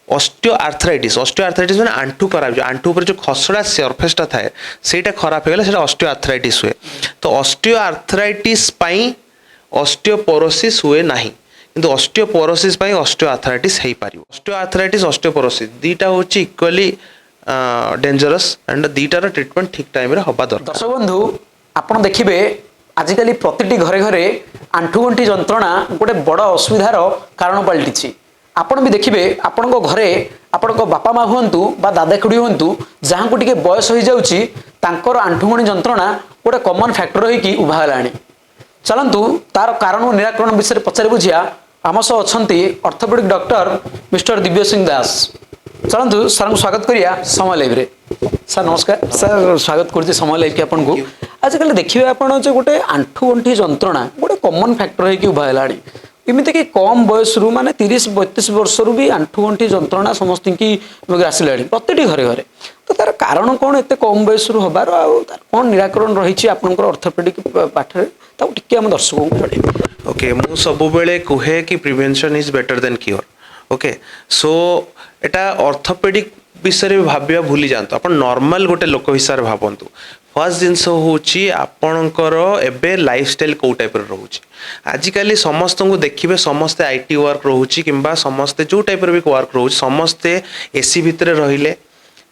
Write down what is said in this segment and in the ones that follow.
Osteo arthritis माने आंठू खराब आंठू ऊपर जो खसड़ा सरफेसटा थाए सेटा खराब हो गला ऑस्टियो आर्थराइटिस हुए। तो ऑस्टियो आर्थराइटिस ऑस्टियोपोरोसिस हुए नहीं किंतु ऑस्टियोपोरोसिस ऑस्टियो आर्थराइटिस हो पार। ऑस्टियो आर्थराइटिस ऑस्टियोपोरोसिस दीटा हूँ इक्वली डेंजरस एंड दीटार ट्रिटमेंट ठीक टाइम हवा दरकार। दर्शक बंधु आपड़ देखिए आजिकल प्रति घरे घरे आंठुगंठी जंत्रणा गोटे बड़ असुविधार कारण पलटि। आपण भी देखिए आपण घरे आपण बापा माँ हूँ बा दादा खुड़ी हूँ जहाँ को टे बयस हो जाऊँगी आंठुगंठी जंत्रणा गोटे कमन फैक्टर होगी उभा है। चलतु तार कारण निराकरण विषय पचारि बुझिया आम सह अच्छा orthopaedic doctor mister Divya Singh दास। चलतु सर को स्वागत करिया समय लाइव रे। सर नमस्कार सर स्वागत कर समय लाइव के आपन को। आजकल देखिए आपन जो गोटे आंठुगंठी जंत्रणा गोटे कमन फैक्टर होगी उभा है एमती कि कम बयस रु माने 30-32 वर्ष रु भी आंठुगंठी जंत्रणा समस्त की आसला प्रति घरे घरे। तो तार कारण कौन एत कम बयस रु हबार कौन निराकरण रही आपंकर ऑर्थोपेडिक पाठरे टिके आम दर्शकों को जड़े। ओके मु सब बेले कहे कि prevention is better than cure. Okay so Etah orthopaedic विषय में भाविया भूली जातु आप नॉर्मल गोटे लोक हिसाब से भावतु। फर्स्ट जिनस हूँ आपणकर एबे लाइफस्टाइल कौ टाइप रोचे आजिकल समस्त को देखिए समस्ते आईटी वर्क रोचे कि समस्ते जो टाइप भी वर्क रोचे समस्ते एसी भितर रहिले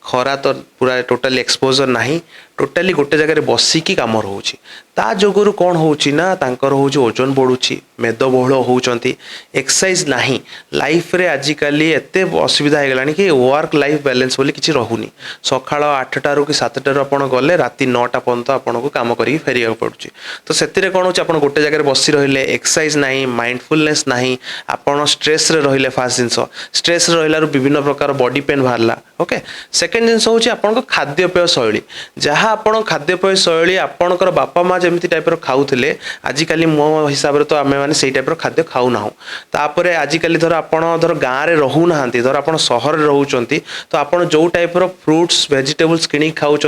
खरा तो पूरा टोटाली एक्सपोजर नहीं टोटाली गोटे जगह बसिकी कम रोचे ता जोगुरु कौन होना तांकर हूँ ओजन बढ़ुची मेदबहुल होती एक्सरसाइज नहीं लाइफ रे आजिकल एत असुविधा हो गलानी कि वर्क लाइफ बैलेंस बोली किसी रहूनी सकाळ 8टारू कि 7टारू आपण गले राति 9टा पर्यंत आपन को काम करी फेरिया पड़ुची। तो से कौन हो आप गोटे जगह बसी रहिले एक्सरसाइज नहीं माइंडफुलनेस नहीं आपन स्ट्रेस रे रहिले फास्ट जिनस स्ट्रेस रहिलारू विभिन्न प्रकार बॉडी पेन बाहरला। ओके सेकेंड जिनस हूँ आपन खाद्यपेय शैली जहाँ आपण खाद्यपेय शैली आपणकर बापा माँ जमी टाइप खाऊले आजिकल मो हिसाब से तो आम मैंने से टाइप खाद्य खाऊना। तापर आजिकल धर आपड़ धर गाँव में रोना धर आप सहर रोच तो आप जो टाइप फ्रुट्स वेजिटेबल्स कि खाऊँ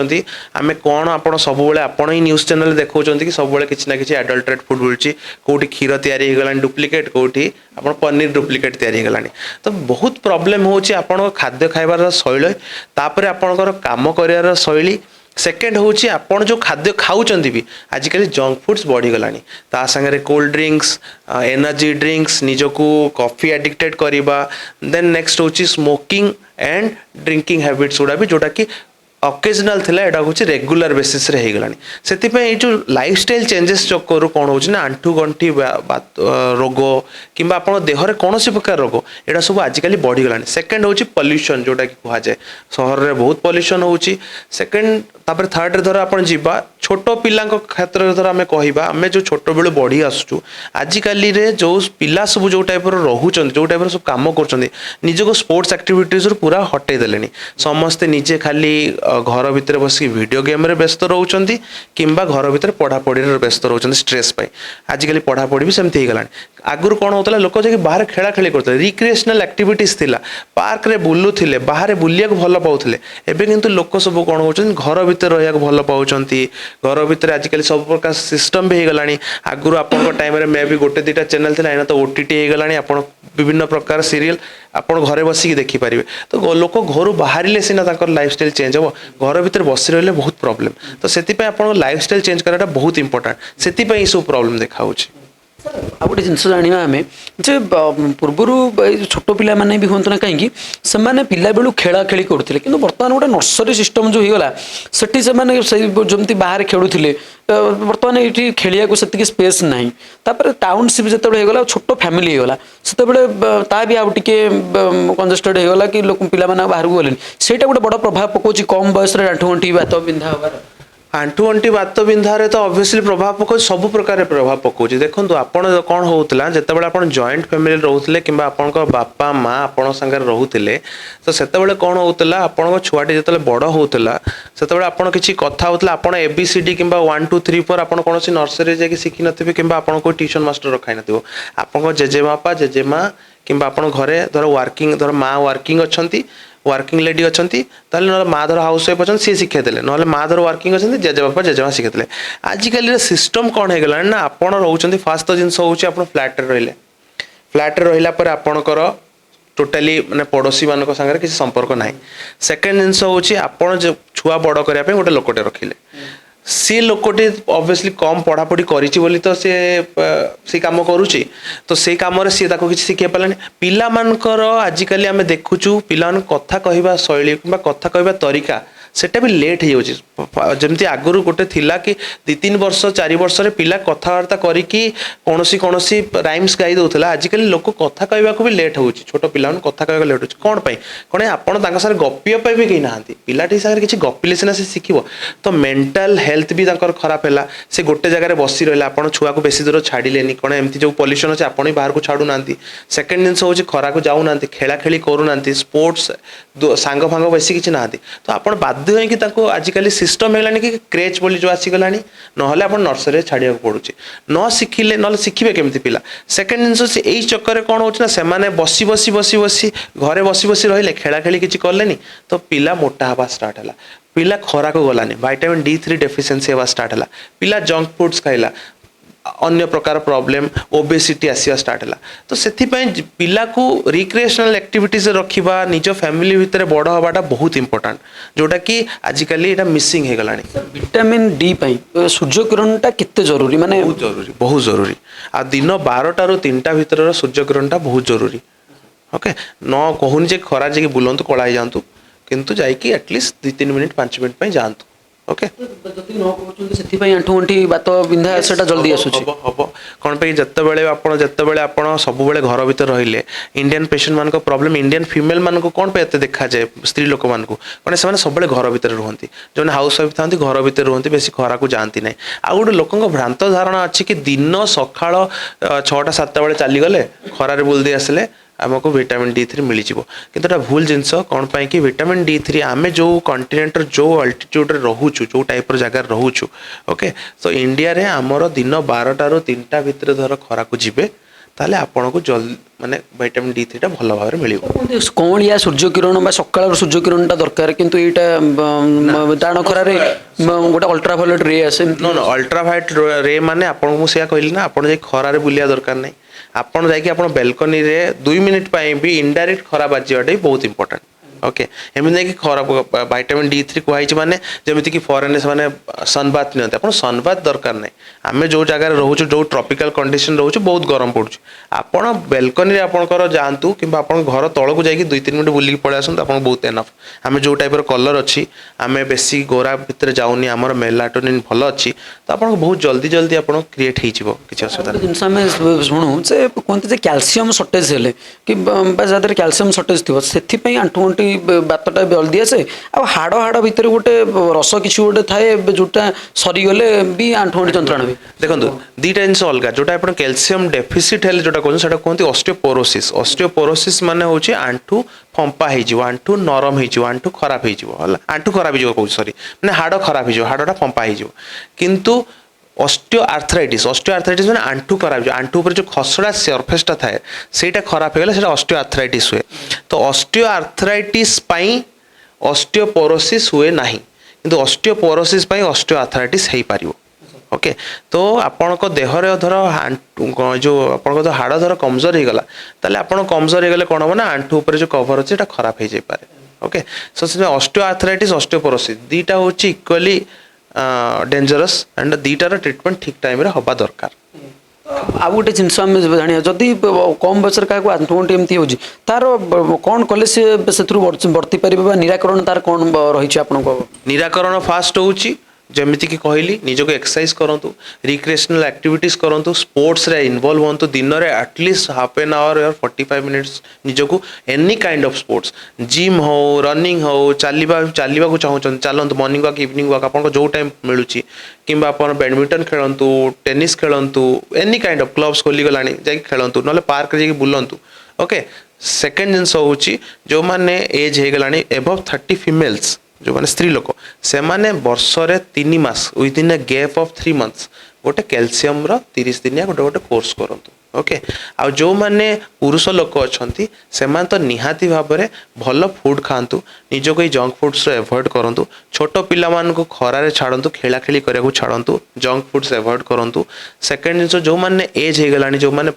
आम कौन आप सब आपण ही न्यूज चैनल देखा कि सब किसी ना कि एडल्ट्रेट फुड मिलूँ कौटी क्षीर या डुप्लिकेट कौटी आप पनीर डुप्लिकेट या तो बहुत प्रोब्लेम हो खाद्य खाइबार शैली तापर आपणकर काम कर शैली। सेकेंड हूँ आपड़ जो खाद्य खाऊँ भी आजिकल जंक फुड्स बढ़ीगलानी ता sugar cold drinks energy drinks निजको कॉफी एडिक्टेड करवा देन नेक्स्ट हूँ स्मोकिंग एंड ड्रिंकिंग हैबिट्स गुड़ा भी जोटा कि ऑकेजनल थिला एटा हूँ रेगुलर बेसिस रे हेगलानी से जो लाइफस्टाइल चेंजेस चक्कर कौन हो आंठू गंठी रोग कि आप देहरे कौन प्रकार रोग एटा सब आजिकल बढ़ीगलानी। सेकेंड हूँ पॉल्यूशन जोटा कि कहुए सहर में बहुत पॉल्यूशन हो सेकेंड तापर थर्ड धर आप जीवा छोट पिला क्षेत्र में धर आम कहवा आम जो छोट बेलू बढ़ी आसुचु आजिकल जो पिला सब जो टाइप रोचन जो टाइप सब कम कर निजक स्पोर्ट्स एक्टिविटीज पूरा हटई देले समस्ते निजे खाली घर भितर बसिक वीडियो गेम रे व्यस्त रोचंती किंबा घर भितर पढ़ापढ़ी व्यस्त रोचंती स्ट्रेस पाई आजिकल पढ़ापढ़ी भी सेमती हो गलानी। आगुरी कौन होता लोक जाकि बाहर खेला खेली करते रिक्रिएशनल एक्टिविटीज थिला पार्क रे बुलुथिले बाहर बुलिया भल पाउथिले एबे किंतु लोक सब कौन होचन घर भितर रहिया भल पाउचंती घर भितर आजिकल सब प्रकार सिस्टम भी हो गलानी। आगुरी आपन टाइम रे मे भी गोटे दुटा चैनल थिला एना तो ओटीटी हो गलानी आपन विभिन्न प्रकार सीरियल आपन घरे बसिक देखि पारिबे। तो लोक घर बाहर सीना लाइफस्टाइल चेंज हम घर भितर बसी रही बहुत प्रॉब्लम तो से आप लाइफस्टाइल चेंज कराटा बहुत इंपोर्टेंट से सब प्रॉब्लम देखा आ गोटे जिन जाना आम जे पूर्वर छोट पिला माने भी हूँ ना कहीं से पिला बेलू खेला खेली करुले कि बर्तमान गोटे नर्सरी सिस्टम जो होगा से जमी बाहर खेलुले बर्तमान ये खेलिया को से स्पेस ना तापर टाउनशिप जो होगा छोट फैमिली होगा से भी आउे कंजेस्टेड होगा कि लोक पिला बाहर को गले से गोटे बड़ प्रभाव पकाउची कम बयस आंठुगंठी बात बिंधा होगा आंठुगंठी बात बिंधारे तो ऑब्वियसली प्रभाव पकाउ सब प्रकार प्रभाव पकाउछ। देखो आपण कौन होता जितेबाला आप जॉइंट फैमिली रोते कि बापा माँ आपण सागर रोते तो से कौन होता आपण छुआटी जो बड़ होता से आप किसी कथा होता आप ABCD कि 1 2 3 4 आप कौन नर्सरी जाकि शिखी नथिबे कि आपन को ट्यूशन मास्टर रखाई नथिबो आपन जेजेबापा जेजेमा कि आपन घरे धर वर्किंग धर माँ वर्किंग अच्छी वर्किंग लेडी अच्छा ना माँ धर हाउस वाइफ अच्छा सी शिखाई देले ना माँ धर वर्किंग अच्छा जेजेबापा जेजेमा शिखाई आजिकल सिस्टम कौन हो गला ना आपड़ रोच फास्ट तो जिन हूँ आप फ्लाट रहिले फ्लाट रहा आपणकर टोटाली माने पड़ोशी मान सागर किसी संपर्क ना सेकेंड जिनस हूँ आपण जो छुआ बड़ करने गोटे लोकटे रखिले सी लोकटी ऑब्वियसली कम पढ़ापढ़ी करिछि बोली तो से काम करुच्ची तो से कम सी किसी शिखे पारानी पिला मानकर आजिकली आम देखुचु पिला कथा कहवा शैली कि कथा कहवा तरीका सेटा भी लेट हो जमती आगुरी गोटे थिला कि 2-3 वर्ष 4 वर्ष रे पिला कथबार्ता करिकी कोनोसी कोनोसी राइम्स गाई दउथला आजिकली लोक कथा कहवा को भी लेट हो छोट पिला कथा कहवा लेट हो कोन पई कोन आपण तांका सारे गपिया पई भी कहि नाहंती पिलाटी सारे किछि गपिले सिना से शिखिबो तो मेंटल हेल्थ भी तांकर खराब हैला से गोटे जगह रे बसी रहला आपण छुआ को बेसी दूर छाडिलेनी कोन एमती जो पॉल्यूशन अछि आपण ही बाहर को छाडू नांती सेकंड दिन होछि खरा को जाऊ नांती खेला खेली करू नांती स्पोर्ट्स सांग फांग बेसी किछि नांती तो आपण बाध्य होई कि आजिकल सिस्टम है कि क्रेच बोली जो आसीगला ना आप नर्सरी छाड़ा पड़ुचे न शिखिले ना शिखे केमती पिला सेकेंड जिनस यही चक्कर कौन होना से बसी बसी बसी बसी घरे बसी बसी रही खेला खेली किसी कले तो पिला मोटा हवा स्टार्ट है पिला खरा को गलानी विटामिन D3 डेफिशिएंसी हवा स्टार्ट है पिला जंक फूड्स खाइला अन्य प्रकार प्रॉब्लम ओबेसिटी आसिया स्टार्ट है तो से पिला को रिक्रिएशनल एक्टिविटीज रखा निज फैमिली भितर बड़ हवाटा बहुत इंपोर्टेंट जोटा कि आजिकल ये मिसिंग हो गलानी विटामिन डी पई सूर्य किरणटा केते जरूरी माने बहुत जरूरी आ दिन 12टा ରୁ 3टा भितर सूर्य किरणटा बहुत जरूरी ओके न कहूनी जे खरा जे बुलंतु कला जातु किंतु जाइकी एटलिस्ट 2-3 मिनिट 5 मिनिट पई जातु ओके जति न कहउछन सेति पई आंठू अंठी बात बिंधा सेटा जल्दी आसुची हबो कोन पई जत्ते बेले आपण सब बेले घर भीतर रहिले इंडियन पेशेंट मान को प्रॉब्लम इंडियन फीमेल मान को कोन पे एते देखा जाए स्त्री लोक मान को माने से सब बेले घर भीतर रहंती जोने हाउस वाइफ थांती घर भीतर रहंती बेसी खरा को जानती नै आ गोटे लोकन भ्रांत धारणा अछि कि दिन सकाळ 6-7 बेले चली गले खरा रे बुल दे आसले आमको विटामिन D3 मिल जाव कि भूल जिनस कौन पाई कि विटामिन D3 आम जो कंटिनेंट जो अल्टीट्यूड रोचु जो टाइप जगार रोचु ओके तो इंडिया रे आमर दिन 12टा ରୁ 3टा भितर धर खरा को जीवे ताले आपन को जल्दी माने विटामिन D3 टा भल भाव मिल कौन या सूर्य किरण सकाळ सूर्य किरणटा दरकार किंतु एटा दाण खरा रे गोटे अल्ट्रावायलेट रे आसे नो नो अल्ट्रावायलेट रे माने आपन को सेया कहली ना आपन जे खरा रे बुलिया दरकार नै आपन जाइए आप बेलकनी रे 2 मिनिट भी इनडायरेक्ट खरा बाजिवाटा बहुत इंपोर्टेंट ओके एमती खराब विटामिन D3 कहुई माने जमीती कि फॉरेन से माने सनबाथ नियंते आप सनबाथ दरकार नहीं आम जो जगह रोचु जो ट्रॉपिकल कंडीशन रोचु बहुत गरम पड़ुछ आपड़ बेलकनी आपंकर जातु कि घर तौक जाकि 2-3 मिनिट बुलिक पलि आसतु आप बहुत एनफ आम जो टाइप कलर अच्छी आम बेसी गोरा भितर जाऊनी आमर मेलाटोनिन भल अच्छी तो आपको बहुत जल्दी जल्दी आप क्रिएट हो किसी असुविधा जिन शुणु से कहते कैल्सीयम सर्टेज है कि जहाँ कैल्सीयम सर्टेज थी से आंठू अंटी बातटा जल्दी आसे आ हाड़ हाड़ भितर गोटे रस किसी गोटे थाए जोटा सरीगले भी आंठू अंटी जंत्रणा भी देखो 2टा जिन अलग जोटा आप कैल्सीयम डेफिसिट है जोटा कहते कहते ऑस्टियोपोरोसिस ऑस्टियोपोरोसिस माने होची आंठू फंपा हो आंठू नरम हो आंठू खराब हो आंठू खराब हो सॉरी माने हाड़ खराब हो हाड़टा फंपा हो किंतु ऑस्टियोआर्थराइटिस माने आंठू खराब आंठू ऊपर जो खसड़ा सरफेसटा थाए सेटा खराब हो गला ऑस्टियोआर्थराइटिस हुए तो ऑस्टियोआर्थराइटिस पई ऑस्टियोपोरोसिस हुए नहीं किंतु ऑस्टियोपोरोसिस पई ऑस्टियोआर्थराइटिस हेई पारिबो ओके तो आपण को देह रे धर जो आपण को हाड़ धर कमजोर हो गला ताले आपण कमजोर हो गले कोन हो ना आंठू ऊपर जो कवर अछि एटा खराब हो जाय पारे ओके सो से ऑस्टियोआर्थराइटिस ऑस्टियोपोरोसिस दीटा होची इक्वली डेंजरस एंड दीटार ट्रिटमेंट ठीक टाइम रे हबा दरकार आ गोटे जिनस आम जाना जदि कम बयस क्या आंठू गंठी एमती हो तार कौन कले से बर्ती पारे निराकरण तार कौन रही आप निराकरण फास्ट होची जमीती कि कहली निजको एक्सरसाइज करंतु रिक्रिएशनल एक्टिविटीज करंतु स्पोर्ट्स रे इन्वॉल्व होंतु दिन रे एटलीस्ट हाफ एन आवर या 45 मिनिट्स निजको any kind of sports gym हो रनिंग हो चलवा को चाहूँ चलतु मॉर्निंग वॉक इवनिंग वॉक आपको जो टाइम मिलूँ कि बैडमिंटन खेलतु टेनिस खेलतु एनी काइंड ऑफ क्लब्स खोली गला खेलतु ना पार्क जाकि बुलंतु ओके सेकेंड जिनस हूँ जो मैंने एज हो गला एबव 30 फीमेल्स जो मैंने स्त्री लोक से माने वर्ष रे 3 मास within a gap of 3 months गोटे कैल्सीयम 30 दिनिया गोटे गोटे कोर्स करंतु ओके आ जो माने पुरुष लोक अछंती से मान तो निहाती भाव में भल फूड खातु निजको ये जंक फूड्स एवॉइड करंतु छोट पिला मान को खरारे छाड़ंतु खेला खेली करिया को छाड़ंतु जंक फूड्स एवॉइड करंतु सेकंड जिंस जो माने एज हो गलानी जो माने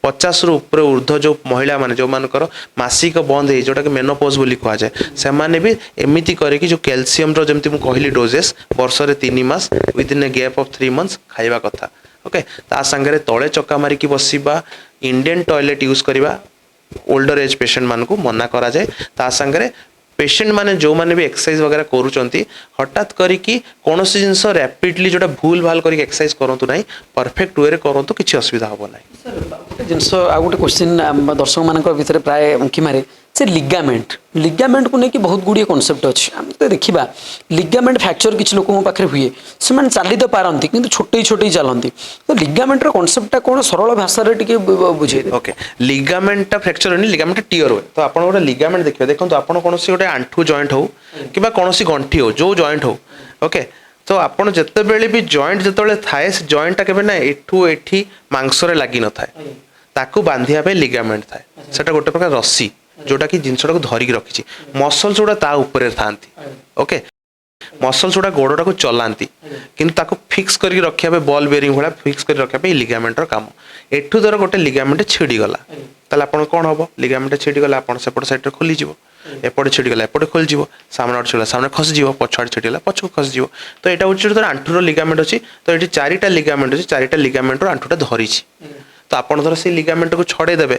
50 रु ऊपर ऊर्ध्व जो महिला माने जो मानकर मासिक बंद है जोटा कि मेनोपॉज बोली कहा जाए से भी एमती करके जो कैल्शियम रो जमती मु कहली डोजेस वर्ष रे 3 मास with in a gap of 3 months खाइबा कथा ओके ता संगे तले चक्का मारिकी बसिबा इंडियन टॉयलेट यूज करबा ओल्डर एज पेशेंट मान को मना करा जाए ता संगे पेशेंट माने जो माने भी एक्सरसाइज वगैरह करूचंती हठात करिकी कोनोसी जिंस रैपिडली जोटा भूल भाल करिक एक्सरसाइज करंतु नाही परफेक्ट वे रे करंतु किछि असुविधा होबो नाही सर गोटे जिनस आ गोटे क्वेश्चन दर्शक मान भितर प्राय उंकी मारे से लिगामेंट को लेकिन बहुत गुड़िए कनसेप्ट अच्छे आम तो देखा लिगामेंट फ्रैक्चर किसी लोक पाखे हुए से चली तो पारती कि छोटे चलती तो लिगामेंटर कनसेप्टा कौन सरल भाषा टे बुझे ओके लिगामेंट फ्रैक्चर नहीं लिगामेंट टियर हुए तो आप गोटे लिगामेंट देखिए देखो आप कौन गोटे आंठू जॉइंट हो कि कौन गंठी हो जो जॉइंट हो ओके तो आपड़ जिते बड़े भी जॉइंट जो थाए से जॉइंटा के ना एठू एठी मांसरे लगी न थाए ताकू बांधिया लिगामेंट थाए सेटा गोटे प्रकार रस्सी जोटा कि जिनसटा को धरिकी रखी मसल्स गुड़ा ता ऊपर थांती ओके मसल्स गुड़ा गोड़टा को चलांती किंतु ताको फिक्स करके रखिया पे बॉल बेरिंग भाया फिक्स कर रखिया पे लिगामेंट रो काम एठू धर गोटे लिगामेंट छिड़ी गला ताले आपण कोन हबो लिगामेंट छिड़ी गला आपण सेपट साइड रे खोली जिवो एपटे छिड़ी गला एपटे खोली जिवो सामने आड़ छिड़ा सामने खसी जिवो पछाड़ छिड़ी गला पछको खसी जिवो तो एटा होची तो आंठू रो लिगामेंट अछि तो एठी चारिटा लिगामेंट अछि चारिटा लिगामेंट रो आंठूटा धरि छि तो आपण धर से लिगामेंट को छड़े देबे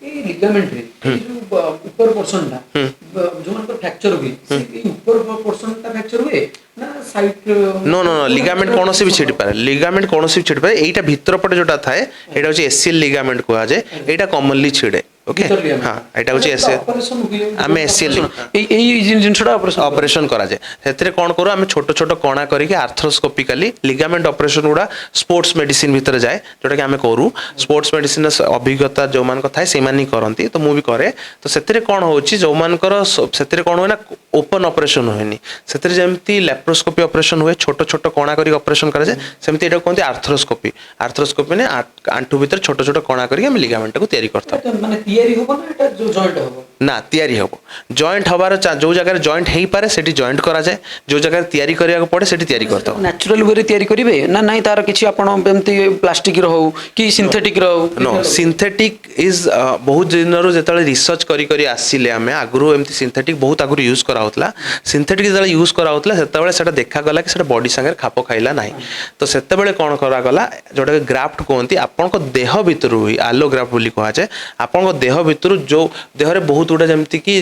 लिगामेंट रे ऊपर पोर्शनटा जो मन फ्रैक्चर हुए से ऊपर पोर्शनटा फ्रैक्चर हुए ना side no no no ligament कौन सी भी छिड़ी पारे लिगामेंट कौन सी भी छिड़ी पारे एटा भीतर पटे जोटा थाए एटा होची एसीएल लिगामेंट को आजे एटा कॉमनली छिड़े ओके हां एटा होची एसीएल आमे एसीएल एई जिनसटा ऑपरेशन करा जाए सेतरे कोन करू आमे छोटो छोटो कोणा करिके आर्थ्रोस्कोपिकली लिगामेंट ऑपरेशन उडा स्पोर्ट्स मेडिसिन भीतर जाए जोटा कि आमे करू स्पोर्ट्स मेडिसिन अभिज्ञता जो मान को थाए से मानी करंती तो मु भी करे तो सेतरे कोन होची जो मान कर सेतरे कोन होय ना ओपन ऑपरेशन होयनी सेतरे जेमती लैप्रोस्कोपी ऑपरेशन हुए छोटो छोटो कोणा करी ऑपरेशन करा जाए सेमती एटा कोनती आर्थ्रोस्कोपी ने आंठू भीतर छोटो छोटो कोणा करी हम लिगामेंट को तयारी करता माने तयारी होबो ना एटा जो जॉइंट होबो ना तयारी होबो जॉइंट हबार जो जगह जॉइंट हेई पारे सेठी जॉइंट करा जाए जो जगह तयारी करिया को पड़े सेठी तयारी करता नेचुरल वे रे तयारी करिवे ना नहीं तार किछि आपण एमती प्लास्टिक रो हो कि सिंथेटिक रो नो सिंथेटिक इज बहुत दिन रो जेतले रिसर्च करी करी आसीले हमें आगुरु एमती सिंथेटिक बहुत आगुरु यूज करा होतला सिंथेटिक जेतले यूज करा होतला सेतबेले सेटा देखा गला कि सेटा बॉडी संगे खाप खाइला नाही तो सेतबेले कोन करा गला जोटा ग्राफ्ट कोंती आपण को देह भितर हुई आलो ग्राफ्ट बोली कहा जाए आपण को देह भितर जो देह रे बहुत गुडा जेमती कि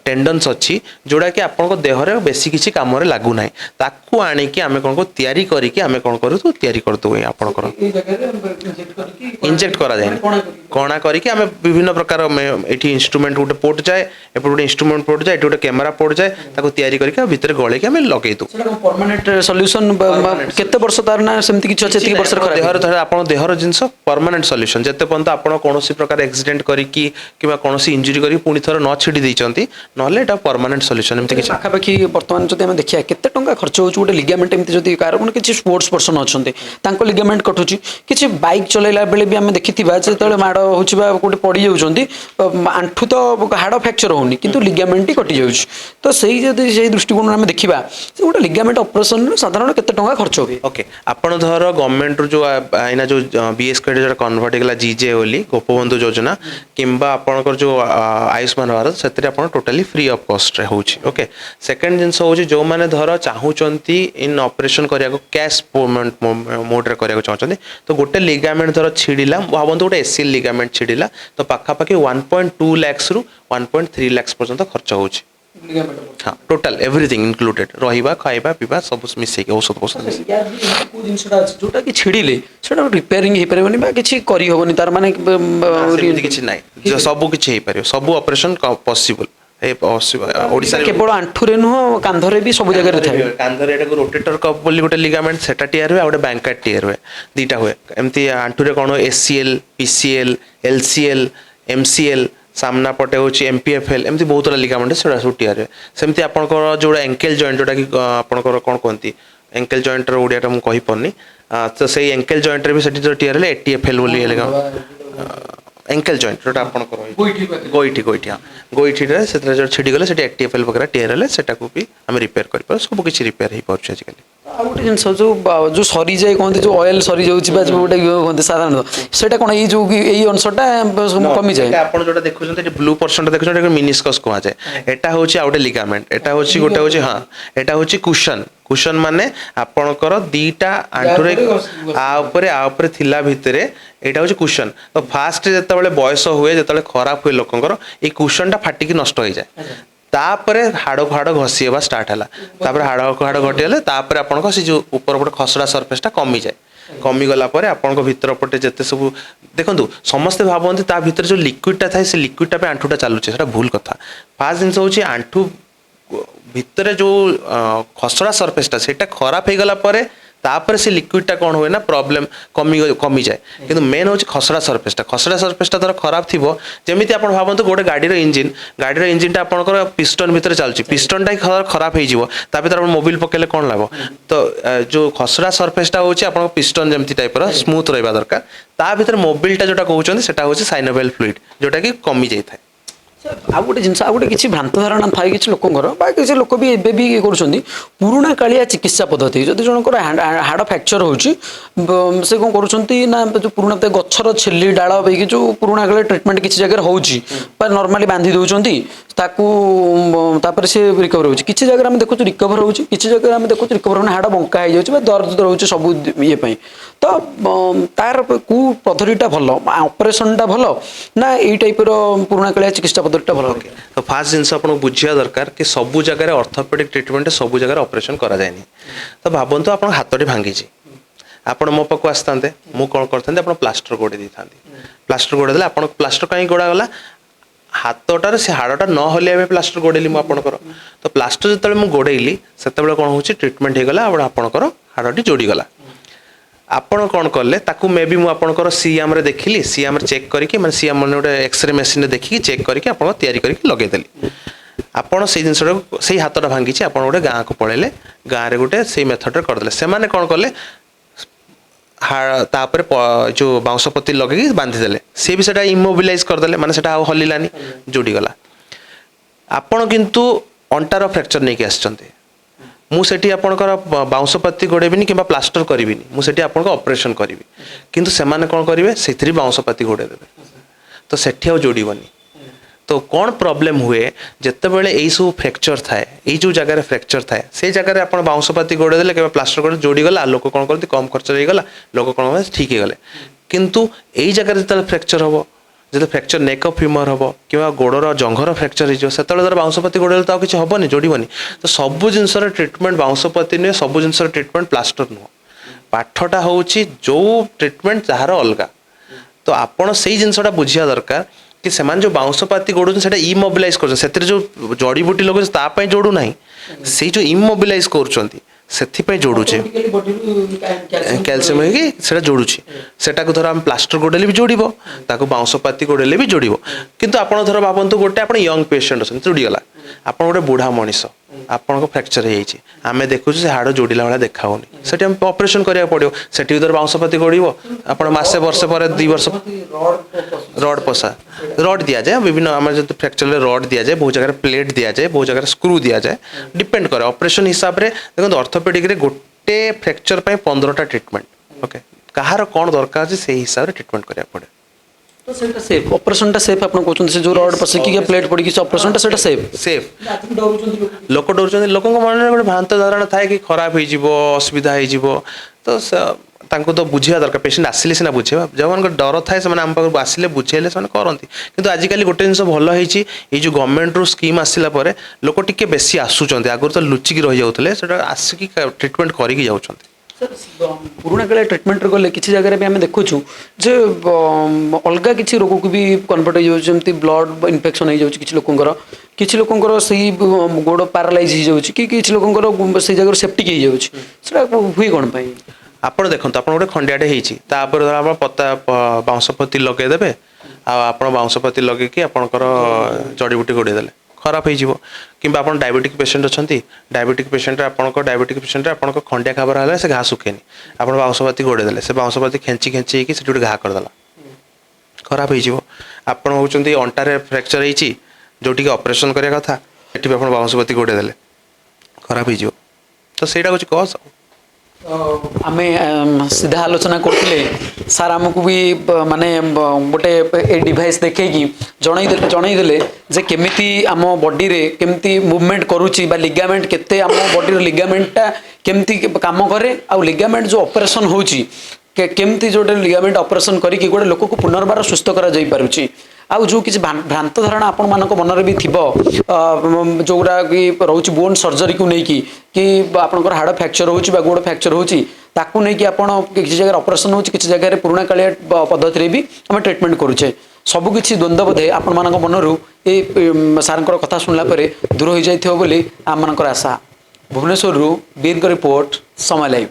टेंडन्स अछि जोड़ा कि आपण को देह रे बेसी किछि काम रे लागू नाही ताकू आनी कि आमे कोन को तयारी करी कि आमे कोन करू तो तयारी कर दो आपण को ए जगह रे इंजेक्ट करा जाए कोणा करी कि आमे विभिन्न प्रकार एठी इंस्ट्रूमेंट गुटे पोर्ट जाए एपटे गुटे इंस्ट्रूमेंट पोर्ट जाए एठी गुटे कैमरा पोर्ट जाए ताको तयारी करी कि भीतर गळे कि आमे लगेइ दो सेटा परमानेंट सॉल्यूशन केते वर्ष तार ना सेमती किछ अछि वर्ष देहर धर आपण देहर जिंस परमानेंट सॉल्यूशन जते पंत आपण कोनोसी प्रकार एक्सीडेंट करी कि किबा कोनोसी इंजरी करी पुनी थर न छिडी दैचंती नहले एटा परमानेंट सॉल्यूशन एमती किछ आखा पाखी वर्तमान जति हम देखिया केते टंका खर्च होउछ गोटे लिगामेंट एमती जति कार कोन किछ स्पोर्ट्स पर्सन अछंते तांको लिगामेंट कटुची किछ बाइक चलेला बेले भी हम देखिथिबा जेतले माड होउछ बा गोटे पड़ी जाउछंती आंठू तो हाड़ फ्रैक्चर होउनी किंतु लिगामेंट कटि जाउछ तो सेही जति सेही दृष्टिकोण हम देखिबा से गोटे लिगामेंट ऑपरेशन साधारण केते टंका खर्च होबे ओके आपण धर गवर्नमेंट रो जो आइना जो बीएस क्रेडिट कन्वर्ट गेला जीजे ओली गोपबंधु योजना किंबा आपनकर जो आयुष्मान भारत सेतरे आपण टोटली फ्री ऑफ कॉस्ट रे होउची ओके सेकंड जिंस होउची जो माने धर चाहूचंती इन ऑपरेशन करिया को कैश पेमेंट मोड रे करिया को चाहचंती तो गोटे लिगामेंट धर छिडिला भाबंतु गोटे एसीएल लिगामेंट छिडिला तो पाखा पाखी 1.2 लाख रु 1.3 लाख पर्यंत खर्च होउची हाँ टोटल एवरीथिंग इंक्लूडेड रहिबा खाइबा पीबा सब मिसे के औषध औषध को जिनसटा जोटा कि छिडिले सेटा रिपेयरिंग हे परबनी बा किछि करी होबनी तार माने किछि नाही सब किछि हे परियो सब ऑपरेशन पॉसिबल ओडिसा केवल आंठू रे नुह कांधरे भी सब जगह रे थाए कांधरे एटा रोटेटर कप बोली गोटे लिगामेंट सेटा टियर हुए गोटे बैंकेट टियर हुए दीटा हुए एमती आंठू रे कोन एसीएल पीसीएल एलसीएल एमसीएल सामना पटे होची एमपीएफएल एमती बहुत रा लिगामेंट सेटा सब टियर हुए सेमती आपनकर जोडा एंकल जॉइंट जोटा कि आपनकर कोन कोंती एंकल जॉइंट रो ओडिया हम कहि पन्नी तो सेही एंकल जॉइंट रे भी सेटी जो टियर ले एटीएफएल बोली लेगा एंकल जॉइंट जोटा आपनकर गोइठी हां गोइठी रे सेतरे जो छिडी गले सेटी एटीएफएल वगैरह टियर ले सेटा को भी हम रिपेयर करि पर सब किछि रिपेयर हे पहुंचे आजकल ଆଉ ଗୋଟେ ଜିନିଷ ଯୋଉ ସରିଯାଏ କହନ୍ତି ଯୋଉ ଅଏଲ ସରିଯାଉଛି ବା ଯୋଉ ଗୋଟେ କୁହନ୍ତି ସାଧାରଣତଃ ସେଇଟା କଣ ଏଇ ଯୋଉ ଏଇ ଅଂଶଟା କମିଯାଏ? ଏଟା ଆପଣ ଯୋଉଟା ଦେଖୁଛନ୍ତି ଏଠି ବ୍ଲୁ ପର୍ସନଟା ଦେଖୁଛନ୍ତି ଏଟା ମିନିସ୍କସ୍ କୁହାଯାଏ। ଏଟା ହଉଛି ଆଉ ଗୋଟେ ଲିଗାମେଣ୍ଟ, ଏଟା ହଉଛି ଗୋଟେ ହଉଛି ହଁ ଏଟା ହଉଛି କୁଶନ। କୁଶନ ମାନେ ଆପଣଙ୍କର ଦିଟା ଆଣ୍ଠୁରେ ଆ ଉପରେ ଥିଲା ଭିତରେ ଏଇଟା ହଉଛି କୁଶନ। ତ ଫାଷ୍ଟ ଯେତେବେଳେ ବୟସ ହୁଏ, ଯେତେବେଳେ ଖରାପ ହୁଏ ଲୋକଙ୍କର, ଏଇ କୁଶନଟା ଫାଟିକି ନଷ୍ଟ ହେଇଯାଏ। ତାପରେ ହାଡ଼କୁ ହାଡ଼ ଘଷି ହେବା ଷ୍ଟାର୍ଟ ହେଲା, ତାପରେ ହାଡ଼କୁ ହାଡ଼ ଘଟିଗଲେ ତାପରେ ଆପଣଙ୍କ ସେ ଯୋଉ ଉପର ପଟେ ଖସଡ଼ା ସର୍ଫେସଟା କମିଯାଏ। କମିଗଲା ପରେ ଆପଣଙ୍କ ଭିତର ପଟେ ଯେତେ ସବୁ ଦେଖନ୍ତୁ, ସମସ୍ତେ ଭାବନ୍ତି ତା ଭିତରେ ଯୋଉ ଲିକ୍ୱିଡଟା ଥାଏ ସେ ଲିକ୍ୱିଡଟା ପାଇଁ ଆଣ୍ଠୁଟା ଚାଲୁଛି, ସେଟା ଭୁଲ କଥା। ଫାଷ୍ଟ ଜିନିଷ ହଉଛି ଆଣ୍ଠୁ ଭିତରେ ଯୋଉ ଖସଡ଼ା ସର୍ଫେସଟା ସେଇଟା ଖରାପ ହେଇଗଲା ପରେ ତାପରେ ସେ ଲିକ୍ୱିଡଟା କ'ଣ ହୁଏ ନା ପ୍ରୋବ୍ଲେମ୍ କମିଯାଏ। କିନ୍ତୁ ମେନ୍ ହେଉଛି ଖସଡ଼ା ସର୍ଫେସଟା। ଖସଡ଼ା ସର୍ଫେସଟା ଧର ଖରାପ ଥିବ, ଯେମିତି ଆପଣ ଭାବନ୍ତୁ ଗୋଟେ ଗାଡ଼ିର ଇଞ୍ଜିନଟା ଆପଣଙ୍କର ପିଷ୍ଟନ ଭିତରେ ଚାଲୁଛି, ପିଷ୍ଟନଟା ହିଁ ଖରାପ ହେଇଯିବ, ତା ଭିତରେ ଆପଣ ମୋବିଲ ପକେଇଲେ କ'ଣ ଲାଭ? ତ ଯୋଉ ଖସଡ଼ା ସର୍ଫେସଟା ହେଉଛି ଆପଣଙ୍କ ପିଷ୍ଟନ ଯେମିତି ଟାଇପର ସ୍ମୁଥ ରହିବା ଦରକାର। ତା ଭିତରେ ମୋବିଲଟା ଯୋଉଟା କହୁଛନ୍ତି ସେଟା ହେଉଛି ସାଇନୋଭିଆଲ ଫ୍ଲୁଇଡ୍, ଯୋଉଟା କି କମି ଯାଇଥାଏ। ଆଉ ଗୋଟେ ଜିନିଷ, ଆଉ ଗୋଟେ କିଛି ଭ୍ରାନ୍ତ ଧାରଣା ଥାଏ କିଛି ଲୋକଙ୍କର, ବା କିଛି ଲୋକ ବି ଏବେ ବି କରୁଛନ୍ତି, ପୁରୁଣା କାଳିଆ ଚିକିତ୍ସା ପଦ୍ଧତି। ଯଦି ଜଣଙ୍କର ହାଡ଼ ଫ୍ରାକ୍ଚର ହେଉଛି, ସେ କ'ଣ କରୁଛନ୍ତି ନା ଯେଉଁ ପୁରୁଣା ଗଛର ଛେଲି ଡାଳ ଦେଇକି ଯେଉଁ ପୁରୁଣା କାଳିଆ ଟ୍ରିଟମେଣ୍ଟ କିଛି ଜାଗାରେ ହେଉଛି, ବା ନର୍ମାଲି ବାନ୍ଧି ଦେଉଛନ୍ତି ତାକୁ, ତାପରେ ସେ ରିକଭର ହେଉଛି। କିଛି ଜାଗାରେ ଆମେ ଦେଖୁଛୁ ରିକଭର ହେଉଛି, କିଛି ଜାଗାରେ ଆମେ ଦେଖୁଛୁ ରିକଭର ମାନେ ହାଡ଼ ବଙ୍କା ହେଇଯାଉଛି ବା ଦର୍ଦ ରହୁଛି ସବୁ ଇଏ ପାଇଁ। ତ ତାର କେଉଁ ପଦ୍ଧତିଟା ଭଲ, ଅପରେସନଟା ଭଲ ନା ଏଇ ଟାଇପର ପୁରୁଣା କାଳିଆ ଚିକିତ୍ସା ପଦ୍ଧତିଟା ଭଲ? ଓକେ, ତ ଫାଷ୍ଟ ଜିନିଷ ଆପଣଙ୍କୁ ବୁଝିବା ଦରକାର କି ସବୁ ଜାଗାରେ ଅର୍ଥୋପେଡିକ୍ ଟ୍ରିଟମେଣ୍ଟ ସବୁ ଜାଗାରେ ଅପରେସନ କରାଯାଏନି। ତ ଭାବନ୍ତୁ ଆପଣଙ୍କ ହାତଟି ଭାଙ୍ଗିଛି, ଆପଣ ମୋ ପାଖକୁ ଆସିଥାନ୍ତେ, ମୁଁ କ'ଣ କରିଥାନ୍ତି, ଆପଣ ପ୍ଲାଷ୍ଟର ଗୋଡ଼େଇ ଦେଇଥାନ୍ତି। ପ୍ଲାଷ୍ଟର ଗୋଡ଼େଇ ଦେଲେ ଆପଣ ପ୍ଲାଷ୍ଟର କାହିଁକି ଗୋଡ଼ାଗଲା? ହାତଟାରେ ସେ ହାଡ଼ଟା ନ ହଲେଇବା ପାଇଁ ପ୍ଲାଷ୍ଟର ଗୋଡ଼େଇଲି ମୁଁ ଆପଣଙ୍କର। ତ ପ୍ଲାଷ୍ଟର ଯେତେବେଳେ ମୁଁ ଗୋଡ଼େଇଲି ସେତେବେଳେ କ'ଣ ହେଉଛି, ଟ୍ରିଟମେଣ୍ଟ ହେଇଗଲା ଆଉ ଆପଣଙ୍କର ହାଡ଼ଟି ଯୋଡ଼ିଗଲା। ଆପଣ କ'ଣ କଲେ, ତାକୁ ମେ ବି ମୁଁ ଆପଣଙ୍କର ସିଆମ୍ରେ ଦେଖିଲି, ସିଆମ୍ରେ ଚେକ୍ କରିକି, ମାନେ ସିଆମ୍ ମାନେ ଗୋଟେ ଏକ୍ସରେ ମେସିନରେ ଦେଖିକି ଚେକ୍ କରିକି ଆପଣ ତିଆରି କରିକି ଲଗେଇଦେଲି। ଆପଣ ସେଇ ଜିନିଷଟାକୁ, ସେଇ ହାତଟା ଭାଙ୍ଗିଛି, ଆପଣ ଗୋଟେ ଗାଁକୁ ପଳେଇଲେ, ଗାଁରେ ଗୋଟେ ସେଇ ମେଥଡ଼ରେ କରିଦେଲେ। ସେମାନେ କ'ଣ କଲେ, ତାପରେ ଯୋଉ ବାଉଁଶପତି ଲଗେଇକି ବାନ୍ଧିଦେଲେ, ସିଏ ବି ସେଟା ଇମୋବିଲାଇଜ କରିଦେଲେ, ମାନେ ସେଟା ଆଉ ହଲିଲାନି, ଯୋଡ଼ିଗଲା। ଆପଣ କିନ୍ତୁ ଅଣ୍ଟାର ଫ୍ରାକ୍ଚର ନେଇକି ଆସିଛନ୍ତି, ମୁଁ ସେଠି ଆପଣଙ୍କର ବାଉଁଶପତି ଗୋଡ଼େଇବିନି କିମ୍ବା ପ୍ଲାଷ୍ଟର କରିବିନି, ମୁଁ ସେଠି ଆପଣଙ୍କ ଅପରେସନ କରିବି। କିନ୍ତୁ ସେମାନେ କ'ଣ କରିବେ, ସେଥିରେ ବାଉଁଶପତି ଗୋଡ଼େଇ ଦେବେ, ତ ସେଠି ଆଉ ଯୋଡ଼ିବନି। ତ କ'ଣ ପ୍ରୋବ୍ଲେମ୍ ହୁଏ, ଯେତେବେଳେ ଏଇ ସବୁ ଫ୍ରାକ୍ଚର ଥାଏ, ଏଇ ଯେଉଁ ଜାଗାରେ ଫ୍ରାକ୍ଚର ଥାଏ ସେଇ ଜାଗାରେ ଆପଣ ବାଉଁଶପତି ଗୋଡ଼େଇ ଦେଲେ କିମ୍ବା ପ୍ଲାଷ୍ଟର ଗୋଡ଼େଇ ଯୋଡ଼ିଗଲା, ଲୋକ କ'ଣ କରନ୍ତି, କମ୍ ଖର୍ଚ୍ଚରେ ହେଇଗଲା, ଲୋକ କ'ଣ କରନ୍ତି ଠିକ୍ ହେଇଗଲେ। କିନ୍ତୁ ଏଇ ଜାଗାରେ ଯେତେବେଳେ ଫ୍ରାକ୍ଚର ହେବ, ଯେତେବେଳେ ଫ୍ରାକ୍ଚର ନେକ୍ ଅଫ୍ ଫିମର ହେବ କିମ୍ବା ଗୋଡ଼ର ଜଙ୍ଘର ଫ୍ରାକ୍ଚର ହେଇଯିବ, ସେତେବେଳେ ଧର ବାଉଁଶପତି ଗୋଡ଼େଇଲେ ତ ଆଉ କିଛି ହେବନି, ଯୋଡ଼ିବନି। ତ ସବୁ ଜିନିଷର ଟ୍ରିଟମେଣ୍ଟ ବାଉଁଶପତି ନୁହେଁ, ସବୁ ଜିନିଷର ଟ୍ରିଟମେଣ୍ଟ ପ୍ଲାଷ୍ଟର ନୁହଁ। ପାଠଟା ହେଉଛି ଯେଉଁ ଟ୍ରିଟମେଣ୍ଟ ତାହାର ଅଲଗା। ତ ଆପଣ ସେଇ ଜିନିଷଟା ବୁଝିବା ଦରକାର କି ସେମାନେ ଯେଉଁ ବାଉଁଶପତି ଗୋଡ଼ଉଛନ୍ତି ସେଟା ଇମୋବିଲାଇଜ କରୁଛନ୍ତି, ସେଥିରେ ଯେଉଁ ଜଡ଼ିବୁଟି ଲଗାଉଛି ତା ପାଇଁ ଯୋଡ଼ୁନାହିଁ, ସେଇ ଯେଉଁ ଇମୋବିଲାଇଜ କରୁଛନ୍ତି ସେଥିପାଇଁ ଯୋଡ଼ୁଛେ, କ୍ୟାଲସିୟମ ହେଇକି ସେଟା ଯୋଡ଼ୁଛି। ସେଟାକୁ ଧର ଆମେ ପ୍ଲାଷ୍ଟର ଗୋଡ଼େଇଲେ ବି ଯୋଡ଼ିବ, ତାକୁ ବାଉଁଶପତି ଗୋଡ଼େଇଲେ ବି ଯୋଡ଼ିବ। କିନ୍ତୁ ଆପଣ ଧର ଭାବନ୍ତୁ ଗୋଟେ ଆପଣ ୟଙ୍ଗ ପେସେଣ୍ଟ ଅଛନ୍ତି, ଯୋଡ଼ିଗଲା, ଆପଣ ଗୋଟେ ବୁଢ଼ା ମଣିଷ, ଆପଣଙ୍କ ଫ୍ରାକ୍ଚର ହେଇଯାଇଛି, ଆମେ ଦେଖୁଛୁ ସେ ହାଡ଼ ଯୋଡ଼ିଲା ଭଳିଆ ଦେଖା ହେଉନି, ସେଠି ଆମେ ଅପରେସନ କରିବାକୁ ପଡ଼ିବ। ସେଠି ବି ଧର ବାଉଁଶପତି ଗୋଡ଼ିବ, ଆପଣ ମାସେ ବର୍ଷ ପରେ 2 ବର୍ଷ ରଡ୍ ପଶା, ରଡ୍ ଦିଆଯାଏ ବିଭିନ୍ନ, ଆମର ଯଦି ଫ୍ରାକ୍ଚରରେ ରଡ୍ ଦିଆଯାଏ, ବହୁ ଜାଗାରେ ପ୍ଲେଟ୍ ଦିଆଯାଏ, ବହୁ ଜାଗାରେ ସ୍କ୍ରୁ ଦିଆଯାଏ, ଡିପେଣ୍ଡ କରେ ଅପରେସନ ହିସାବରେ। ଦେଖନ୍ତୁ ଅର୍ଥୋପେଡିକରେ ଗୋଟେ ଫ୍ରାକ୍ଚର ପାଇଁ 15ଟା ଟ୍ରିଟମେଣ୍ଟ, ଓକେ, କାହାର କ'ଣ ଦରକାର ଅଛି ସେଇ ହିସାବରେ ଟ୍ରିଟମେଣ୍ଟ କରିବାକୁ ପଡ଼େ। ତ ସେଇଟା ସେଫ୍, ଅପରେସନଟା ସେଫ୍ ଆପଣ କହୁଛନ୍ତି, ସେ ଯେଉଁ ରଡ୍ ପଶିକି ପ୍ଲେଟ୍ ପଡ଼ିକି ସେ ଅପରେସନଟା ସେଇଟା ସେଫ୍? ସେଫ୍। ଲୋକ ଡରୁଛନ୍ତି, ଲୋକଙ୍କ ମନରେ ଗୋଟେ ଭ୍ରାନ୍ତ ଧାରଣା ଥାଏ କି ଖରାପ ହେଇଯିବ, ଅସୁବିଧା ହେଇଯିବ। ତ ତାଙ୍କୁ ତ ବୁଝିବା ଦରକାର, ପେସେଣ୍ଟ ଆସିଲେ ସିନା ବୁଝେଇବା, ଯେଉଁମାନଙ୍କ ଡର ଥାଏ ସେମାନେ ଆମ ପାଖକୁ ଆସିଲେ ବୁଝେଇଲେ ସେମାନେ କରନ୍ତି। କିନ୍ତୁ ଆଜିକାଲି ଗୋଟେ ଜିନିଷ ଭଲ ହେଇଛି, ଏଇ ଯେଉଁ ଗଭର୍ଣ୍ଣମେଣ୍ଟରୁ ସ୍କିମ୍ ଆସିଲା ପରେ ଲୋକ ଟିକେ ବେଶୀ ଆସୁଛନ୍ତି, ଆଗରୁ ତ ଲୁଚିକି ରହିଯାଉଥିଲେ, ସେଟା ଆସିକି ଟ୍ରିଟମେଣ୍ଟ କରିକି ଯାଉଛନ୍ତି। ପୁରୁଣା କାଳିଆ ଟ୍ରିଟମେଣ୍ଟରେ ଗଲେ କିଛି ଜାଗାରେ ବି ଆମେ ଦେଖୁଛୁ ଯେ ଅଲଗା କିଛି ରୋଗକୁ ବି କନଭର୍ଟ ହେଇଯାଉଛି, ଯେମିତି ବ୍ଲଡ ଇନଫେକ୍ସନ୍ ହେଇଯାଉଛି କିଛି ଲୋକଙ୍କର, କିଛି ଲୋକଙ୍କର ସେଇ ଗୋଡ଼ ପାରାଲାଇଜ୍ ହେଇଯାଉଛି, କି କିଛି ଲୋକଙ୍କର ସେଇ ଜାଗାରୁ ସେପ୍ଟିକ୍ ହେଇଯାଉଛି। ସେଟା ହୁଏ କ'ଣ ପାଇଁ? ଆପଣ ଦେଖନ୍ତୁ, ଆପଣ ଗୋଟେ ଖଣ୍ଡିଆଟେ ହେଇଛି, ତାପରେ ଧର ଆପଣ ବାଉଁଶପତି ଲଗେଇଦେବେ, ଆଉ ଆପଣ ବାଉଁଶପତି ଲଗେଇକି ଆପଣଙ୍କର ଜଡ଼ିବୁଟି ଗୋଡ଼େଇ ଦେଲେ, ଖରାପ ହେଇଯିବ। କିମ୍ବା ଆପଣ ଡାଇବେଟିକ୍ ପେସେଣ୍ଟ ଅଛନ୍ତି, ଡାଇବେଟିକ୍ ପେସେଣ୍ଟରେ ଆପଣଙ୍କ ଖଣ୍ଡିଆ ଖାବରା ହେଲେ ସେ ଘା ଶୁଖେନି, ଆପଣ ବାଉଁଶପତି ଗୋଡ଼େଇ ଦେଲେ, ସେ ବାଉଁଶପତି ଖେଞ୍ଚି ହେଇକି ସେଠି ଗୋଟେ ଘା କରିଦେଲା, ଖରାପ ହେଇଯିବ। ଆପଣ ହେଉଛନ୍ତି ଅଣ୍ଟାରେ ଫ୍ରାକ୍ଚର ହେଇଛି, ଯେଉଁଠିକି ଅପରେସନ କରିବା କଥା, ସେଠି ବି ଆପଣ ବାଉଁଶପତି ଗୋଡ଼େଇ ଦେଲେ, ଖରାପ ହେଇଯିବ। ତ ସେଇଟା ହେଉଛି କଜ୍। आमे सीधा आलोचना करथिले सार हमकु भी माने गोटे ए डिवाइस देखैकी जणै देले जे केमिति आम बॉडी रे केमिति मूवमेंट करूची बा लिगामेंट केते आम बॉडी रे लिगामेंटटा केमिति काम करे आ लिगामेंट जो ऑपरेशन होची केमिति जोटे लिगामेंट ऑपरेशन करी कि गोटे लोक को पुनर्बार सुस्थ करा जाई पारुची आ जो किसी भ्रांत धारणा आपण मानक मनरे भी थिबो जोगुरा कि रोच बोन सर्जरी को नेकी कि आपनकर हाड़ फ्रैक्चर होची बा गोड़ फ्रैक्चर होची ताकू नेकी आपण किसी जगह ऑपरेशन होची किसी जगह पुराना कालिया पद्धति रे भी हम ट्रीटमेंट करूचे सब किछि द्वंद्व बोधे आपण मानक मनरु ए सारंकर कथा सुनला परे दूर हो जाइथिबो बोली आम मानकर आशा भुवनेश्वर रु बीर रिपोर्ट समय लाइव।